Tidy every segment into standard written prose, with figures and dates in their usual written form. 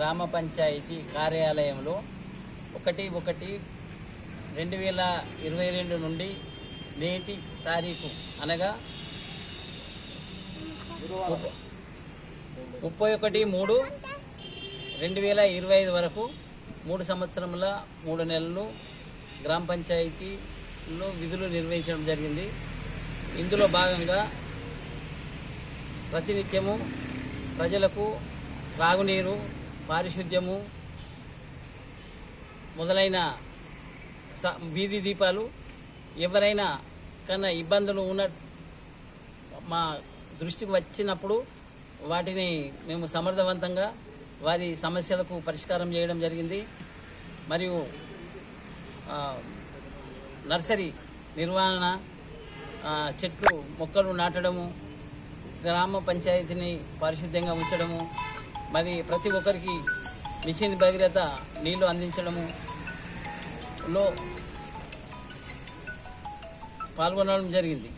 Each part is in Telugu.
గ్రామ పంచాయతీ కార్యాలయంలో 1/1/2022 నుండి నేటి తారీఖు అనగా 31/3/2025 వరకు 3 సంవత్సరముల 3 నెలలు గ్రామ పంచాయతీలో విధులు నిర్వహించడం జరిగింది. ఇందులో భాగంగా ప్రతినిత్యము ప్రజలకు త్రాగునీరు, పారిశుద్ధ్యము మొదలైన వీధి దీపాలు ఎవరైనా కన్నా ఇబ్బందులు ఉన్న మా దృష్టికి వచ్చినప్పుడు వాటిని మేము సమర్థవంతంగా వారి సమస్యలకు పరిష్కారం చేయడం జరిగింది. మరియు నర్సరీ నిర్వహణ, చెట్లు మొక్కలు నాటడము, గ్రామ పంచాయతీని పారిశుద్ధ్యంగా ఉంచడము, మరి ప్రతి ఒక్కరికి మిషన్ భగీరథ నీళ్లు అందించడములో పాల్గొనడం జరిగింది.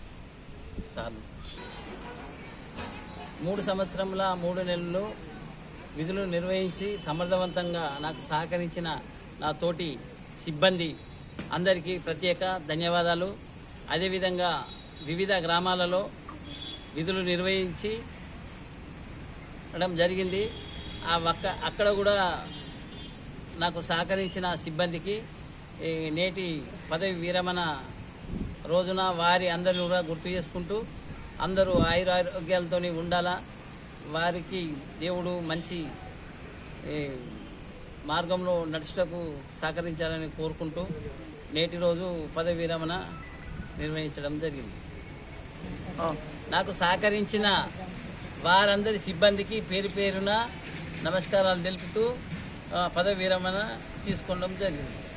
చాలు. 3 సంవత్సరముల 3 నెలలు విధులు నిర్వహించి సమర్థవంతంగా నాకు సహకరించిన నా తోటి సిబ్బంది అందరికీ ప్రత్యేక ధన్యవాదాలు. అదేవిధంగా వివిధ గ్రామాలలో విధులు నిర్వహించడం జరిగింది. అక్కడ కూడా నాకు సహకరించిన సిబ్బందికి నేటి పదవి విరమణ రోజున వారి అందరిని కూడా గుర్తు చేసుకుంటూ అందరూ ఆయురారోగ్యాలతో ఉండాలా, వారికి దేవుడు మంచి మార్గంలో నడుచుటకు సహకరించాలని కోరుకుంటూ నేటి రోజు పదవి విరమణ నిర్వహించడం జరిగింది. నాకు సహకరించిన వారందరి సిబ్బందికి పేరు పేరున నమస్కారాలు తెలుపుతూ పదవి విరమణ తీసుకోవడం జరిగింది.